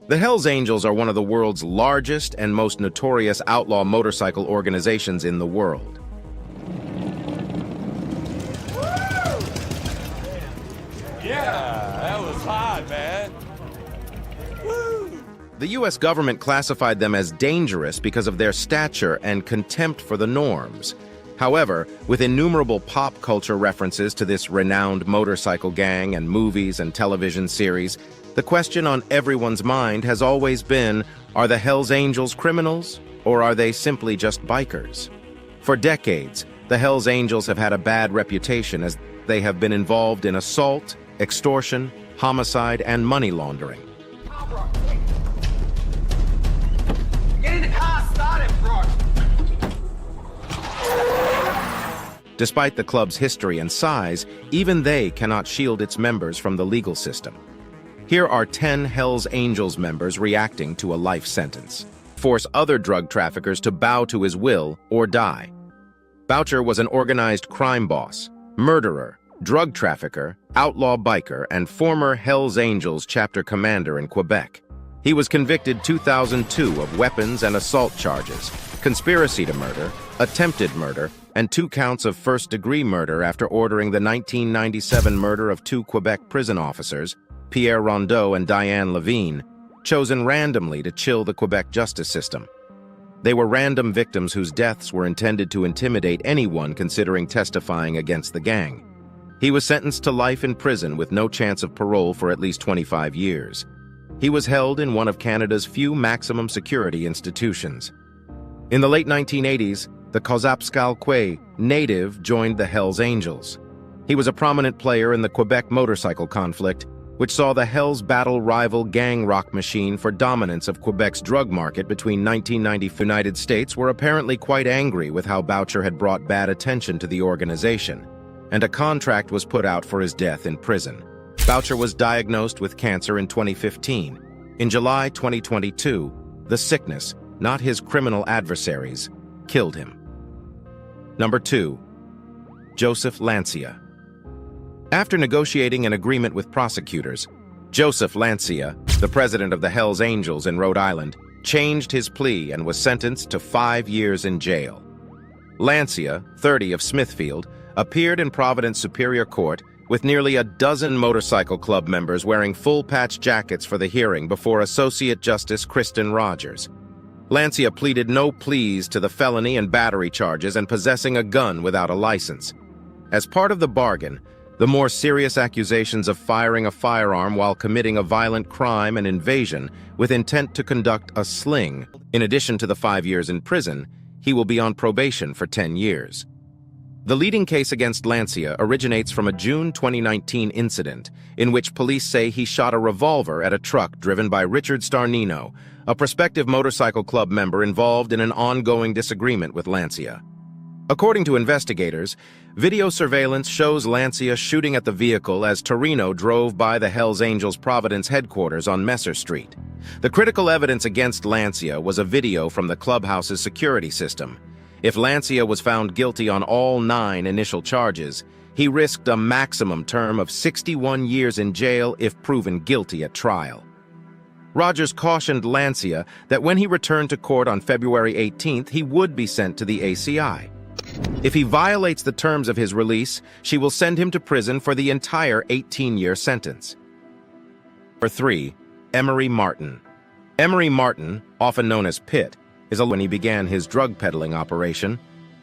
The Hells Angels are one of the world's largest and most notorious outlaw motorcycle organizations in the world. Yeah, that was hot, man. Woo! The U.S. government classified them as dangerous because of their stature and contempt for the norms. However, with innumerable pop culture references to this renowned motorcycle gang and movies and television series, the question on everyone's mind has always been, are the Hells Angels criminals, or are they simply just bikers? For decades, the Hells Angels have had a bad reputation as they have been involved in assault, extortion, homicide, and money laundering. Get in the car, start it, bro. Despite the club's history and size, even they cannot shield its members from the legal system. Here are 10 Hells Angels members reacting to a life sentence. Force other drug traffickers to bow to his will or die. Boucher was an organized crime boss, murderer, drug trafficker, outlaw biker, and former Hells Angels chapter commander in Quebec. He was convicted 2002 of weapons and assault charges, conspiracy to murder, attempted murder, and 2 counts of first-degree murder after ordering the 1997 murder of 2 Quebec prison officers, Pierre Rondeau and Diane Levine, chosen randomly to chill the Quebec justice system. They were random victims whose deaths were intended to intimidate anyone considering testifying against the gang. He was sentenced to life in prison with no chance of parole for at least 25 years. He was held in one of Canada's few maximum security institutions. In the late 1980s, the Cozaspalquet native joined the Hells Angels. He was a prominent player in the Quebec motorcycle conflict, which saw the Hells battle rival gang rock machine for dominance of Quebec's drug market between 1990. The United States were apparently quite angry with how Boucher had brought bad attention to the organization, and a contract was put out for his death in prison. Boucher was diagnosed with cancer in 2015. In July 2022, the sickness, not his criminal adversaries, killed him. Number 2. Joseph Lancia. After negotiating an agreement with prosecutors, Joseph Lancia, the president of the Hells Angels in Rhode Island, changed his plea and was sentenced to 5 years in jail. Lancia, 30 of Smithfield, appeared in Providence Superior Court with nearly a dozen motorcycle club members wearing full-patch jackets for the hearing before Associate Justice Kristen Rogers. Lancia pleaded no pleas to the felony and battery charges and possessing a gun without a license. As part of the bargain, the more serious accusations of firing a firearm while committing a violent crime and invasion with intent to conduct a sling. In addition to the 5 years in prison, he will be on probation for 10 years. The leading case against Lancia originates from a June 2019 incident in which police say he shot a revolver at a truck driven by Richard Starnino, a prospective motorcycle club member involved in an ongoing disagreement with Lancia. According to investigators, video surveillance shows Lancia shooting at the vehicle as Torino drove by the Hells Angels Providence headquarters on Messer Street. The critical evidence against Lancia was a video from the clubhouse's security system. If Lancia was found guilty on all 9 initial charges, he risked a maximum term of 61 years in jail if proven guilty at trial. Rogers cautioned Lancia that when he returned to court on February 18th, he would be sent to the ACI. If he violates the terms of his release, she will send him to prison for the entire 18-year sentence. Number 3. Emery Martin. Emery Martin, often known as Pitt, is when he began his drug peddling operation,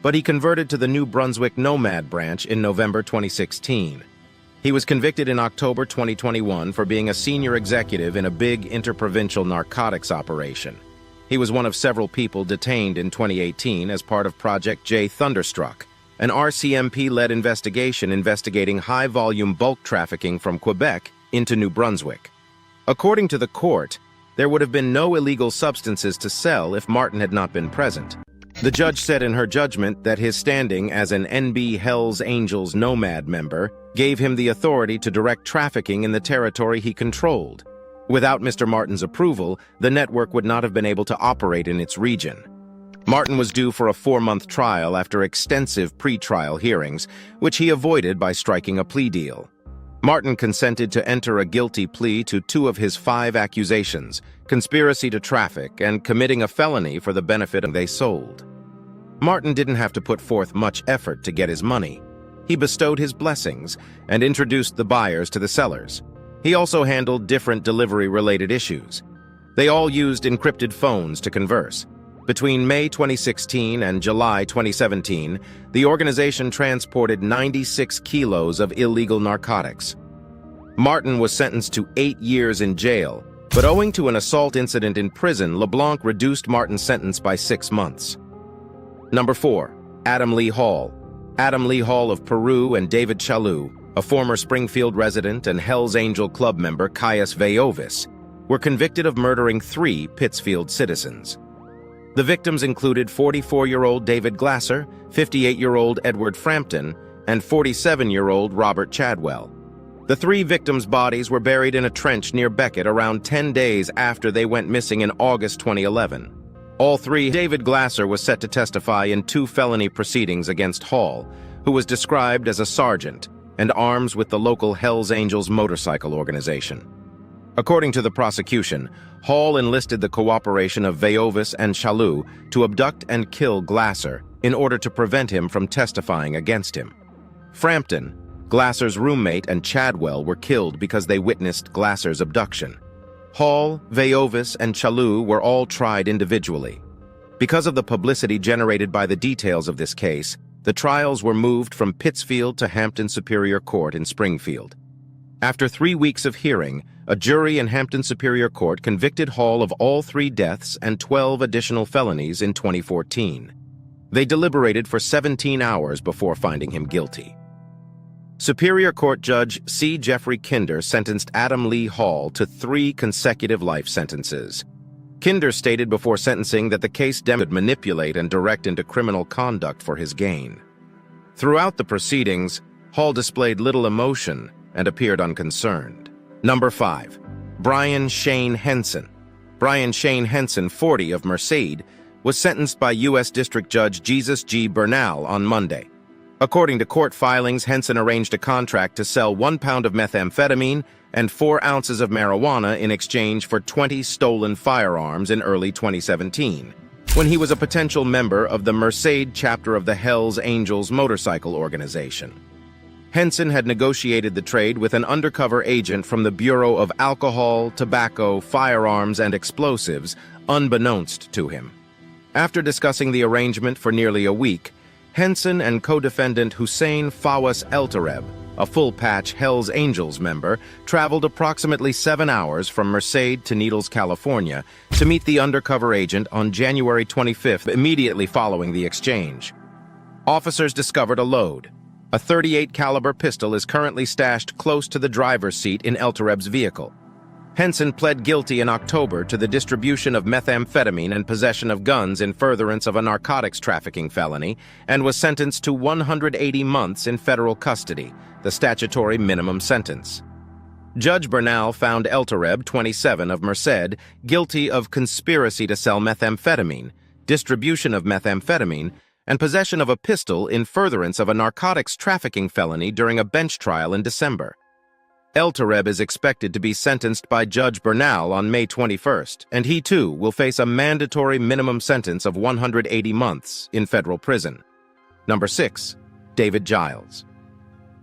but he converted to the New Brunswick Nomad branch in November 2016. He was convicted in October 2021 for being a senior executive in a big interprovincial narcotics operation. He was one of several people detained in 2018 as part of Project J Thunderstruck, an RCMP-led investigation investigating high-volume bulk trafficking from Quebec into New Brunswick. According to the court, there would have been no illegal substances to sell if Martin had not been present. The judge said in her judgment that his standing as an NB Hells Angels Nomad member gave him the authority to direct trafficking in the territory he controlled. Without Mr. Martin's approval, the network would not have been able to operate in its region. Martin was due for a 4-month trial after extensive pre-trial hearings, which he avoided by striking a plea deal. Martin consented to enter a guilty plea to 2 of his 5 accusations: conspiracy to traffic and committing a felony for the benefit of they sold. Martin didn't have to put forth much effort to get his money. He bestowed his blessings and introduced the buyers to the sellers. He also handled different delivery-related issues. They all used encrypted phones to converse. Between May 2016 and July 2017, the organization transported 96 kilos of illegal narcotics. Martin was sentenced to 8 years in jail, but owing to an assault incident in prison, LeBlanc reduced Martin's sentence by 6 months. Number 4. Adam Lee Hall. Adam Lee Hall of Peru and David Chalou, a former Springfield resident, and Hell's Angel Club member Caius Veiovis, were convicted of murdering 3 Pittsfield citizens. The victims included 44-year-old David Glasser, 58-year-old Edward Frampton, and 47-year-old Robert Chadwell. The 3 victims' bodies were buried in a trench near Beckett around 10 days after they went missing in August 2011. All 3. David Glasser was set to testify in 2 felony proceedings against Hall, who was described as a sergeant and arms with the local Hells Angels motorcycle organization. According to the prosecution, Hall enlisted the cooperation of Veiovis and Chalou to abduct and kill Glasser in order to prevent him from testifying against him. Frampton, Glasser's roommate, and Chadwell were killed because they witnessed Glasser's abduction. Hall, Veiovis, and Chalou were all tried individually. Because of the publicity generated by the details of this case, the trials were moved from Pittsfield to Hampton Superior Court in Springfield. After 3 weeks of hearing, a jury in Hampton Superior Court convicted Hall of all 3 deaths and 12 additional felonies in 2014. They deliberated for 17 hours before finding him guilty. Superior Court Judge C. Jeffrey Kinder sentenced Adam Lee Hall to 3 consecutive life sentences. Kinder stated before sentencing that the case could manipulate and direct into criminal conduct for his gain. Throughout the proceedings, Hall displayed little emotion and appeared unconcerned. Number 5. Brian Shane Henson. Brian Shane Henson, 40, of Merced, was sentenced by U.S. District Judge Jesus G. Bernal on Monday. According to court filings, Henson arranged a contract to sell 1 pound of methamphetamine and 4 ounces of marijuana in exchange for 20 stolen firearms in early 2017, when he was a potential member of the Merced chapter of the Hells Angels motorcycle organization. Henson had negotiated the trade with an undercover agent from the Bureau of Alcohol, Tobacco, Firearms, and Explosives, unbeknownst to him. After discussing the arrangement for nearly a week, Henson and co-defendant Hussein Fawaz Eltareb, a full-patch Hells Angels member, traveled approximately 7 hours from Merced to Needles, California, to meet the undercover agent on January 25th, immediately following the exchange. Officers discovered a load. A .38 caliber pistol is currently stashed close to the driver's seat in Eltareb's vehicle. Henson pled guilty in October to the distribution of methamphetamine and possession of guns in furtherance of a narcotics trafficking felony and was sentenced to 180 months in federal custody, the statutory minimum sentence. Judge Bernal found Eltareb, 27, of Merced, guilty of conspiracy to sell methamphetamine, distribution of methamphetamine, and possession of a pistol in furtherance of a narcotics trafficking felony during a bench trial in December. Eltareb is expected to be sentenced by Judge Bernal on May 21st, and he too will face a mandatory minimum sentence of 180 months in federal prison. Number 6. David Giles.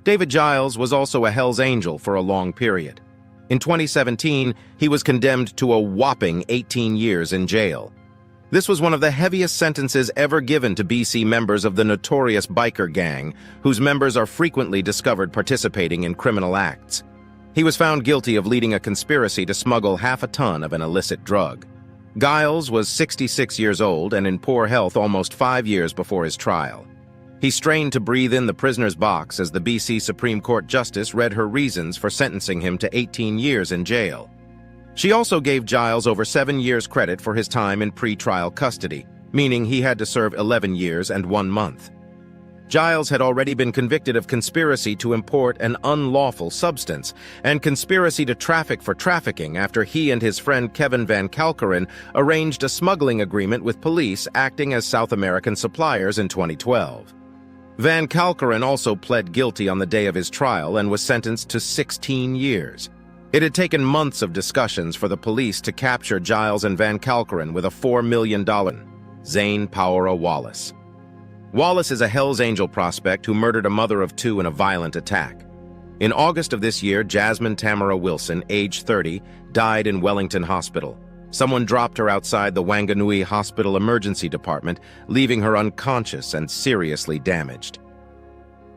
David Giles was also a Hells Angel for a long period. In 2017, he was condemned to a whopping 18 years in jail. This was one of the heaviest sentences ever given to BC members of the notorious biker gang, whose members are frequently discovered participating in criminal acts. He was found guilty of leading a conspiracy to smuggle half a ton of an illicit drug. Giles was 66 years old and in poor health almost 5 years before his trial. He strained to breathe in the prisoner's box as the BC Supreme Court Justice read her reasons for sentencing him to 18 years in jail. She also gave Giles over 7 years credit for his time in pre-trial custody, meaning he had to serve 11 years and 1 month. Giles had already been convicted of conspiracy to import an unlawful substance and conspiracy to traffic for trafficking after he and his friend Kevin Van Kalkeren arranged a smuggling agreement with police acting as South American suppliers in 2012. Van Kalkeren also pled guilty on the day of his trial and was sentenced to 16 years. It had taken months of discussions for the police to capture Giles and Van Kalkeren with a $4 million. Zane Powera Wallace. Wallace is a Hells Angel prospect who murdered a mother of two in a violent attack. In August of this year, Jasmine Tamara Wilson, age 30, died in Wellington Hospital. Someone dropped her outside the Wanganui Hospital Emergency Department, leaving her unconscious and seriously damaged.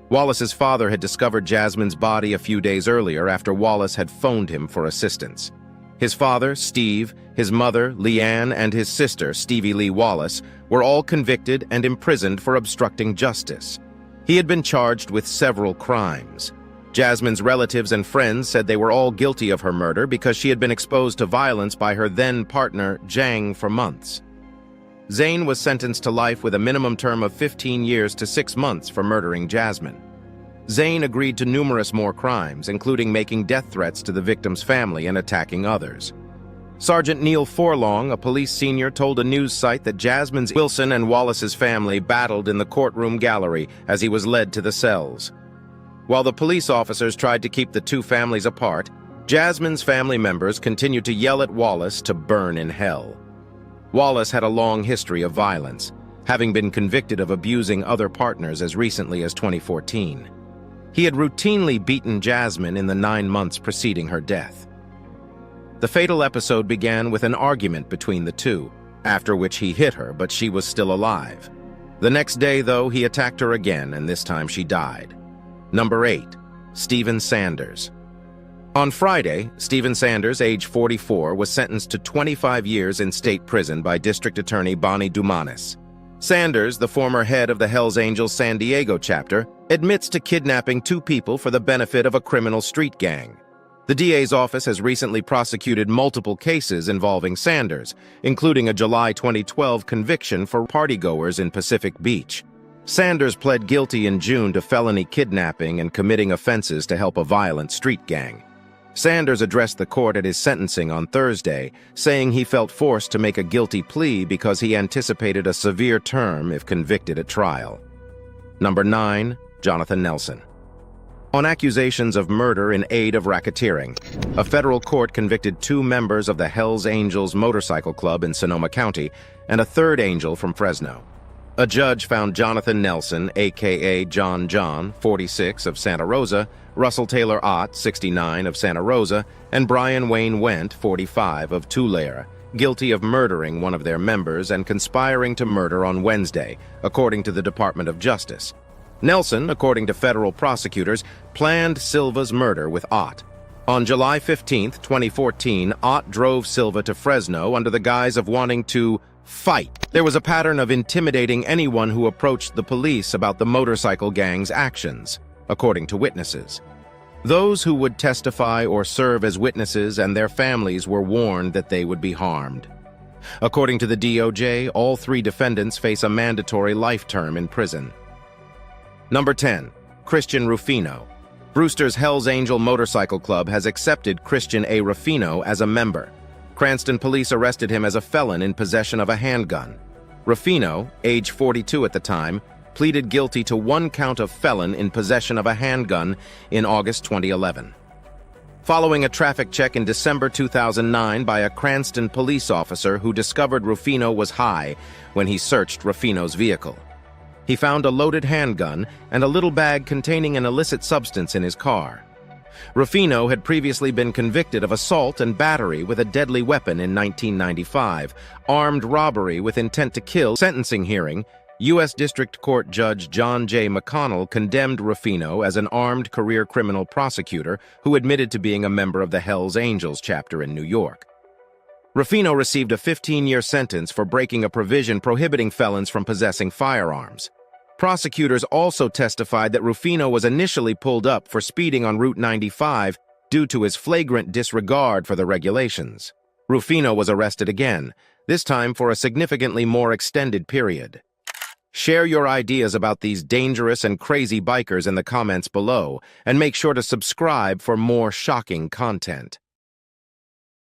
Wallace's father had discovered Jasmine's body a few days earlier after Wallace had phoned him for assistance. His father, Steve, his mother, Leanne, and his sister, Stevie Lee Wallace, were all convicted and imprisoned for obstructing justice. He had been charged with several crimes. Jasmine's relatives and friends said they were all guilty of her murder because she had been exposed to violence by her then-partner, Zhang, for months. Zane was sentenced to life with a minimum term of 15 years to 6 months for murdering Jasmine. Zane agreed to numerous more crimes, including making death threats to the victim's family and attacking others. Sergeant Neil Forlong, a police senior, told a news site that Jasmine's Wilson and Wallace's family battled in the courtroom gallery as he was led to the cells. While the police officers tried to keep the two families apart, Jasmine's family members continued to yell at Wallace to burn in hell. Wallace had a long history of violence, having been convicted of abusing other partners as recently as 2014. He had routinely beaten Jasmine in the 9 months preceding her death. The fatal episode began with an argument between the two, after which he hit her, but she was still alive. The next day, though, he attacked her again, and this time she died. Number 8. Stephen Sanders. On Friday, Stephen Sanders, age 44, was sentenced to 25 years in state prison by District Attorney Bonnie Dumanis. Sanders, the former head of the Hells Angels San Diego chapter, admits to kidnapping 2 people for the benefit of a criminal street gang. The DA's office has recently prosecuted multiple cases involving Sanders, including a July 2012 conviction for partygoers in Pacific Beach. Sanders pled guilty in June to felony kidnapping and committing offenses to help a violent street gang. Sanders addressed the court at his sentencing on Thursday, saying he felt forced to make a guilty plea because he anticipated a severe term if convicted at trial. Number 9. Jonathan Nelson. On accusations of murder in aid of racketeering, a federal court convicted 2 members of the Hells Angels Motorcycle Club in Sonoma County and a third angel from Fresno. A judge found Jonathan Nelson, a.k.a. John, 46, of Santa Rosa, Russell Taylor Ott, 69, of Santa Rosa, and Brian Wayne Went, 45, of Tulare, guilty of murdering one of their members and conspiring to murder on Wednesday, according to the Department of Justice. Nelson, according to federal prosecutors, planned Silva's murder with Ott. On July 15, 2014, Ott drove Silva to Fresno under the guise of wanting to fight. There was a pattern of intimidating anyone who approached the police about the motorcycle gang's actions, according to witnesses. Those who would testify or serve as witnesses and their families were warned that they would be harmed. According to the DOJ, all 3 defendants face a mandatory life term in prison. Number 10. Christian Rufino. Brewster's Hells Angel Motorcycle Club has accepted Christian A. Rufino as a member. Cranston police arrested him as a felon in possession of a handgun. Rufino, age 42 at the time, pleaded guilty to 1 count of felon in possession of a handgun in August 2011. Following a traffic check in December 2009 by a Cranston police officer who discovered Rufino was high when he searched Rufino's vehicle. He found a loaded handgun and a little bag containing an illicit substance in his car. Rufino had previously been convicted of assault and battery with a deadly weapon in 1995, armed robbery with intent to kill. Sentencing hearing, U.S. District Court Judge John J. McConnell condemned Rufino as an armed career criminal prosecutor who admitted to being a member of the Hells Angels chapter in New York. Rufino received a 15-year sentence for breaking a provision prohibiting felons from possessing firearms. Prosecutors also testified that Rufino was initially pulled up for speeding on Route 95 due to his flagrant disregard for the regulations. Rufino was arrested again, this time for a significantly more extended period. Share your ideas about these dangerous and crazy bikers in the comments below, and make sure to subscribe for more shocking content.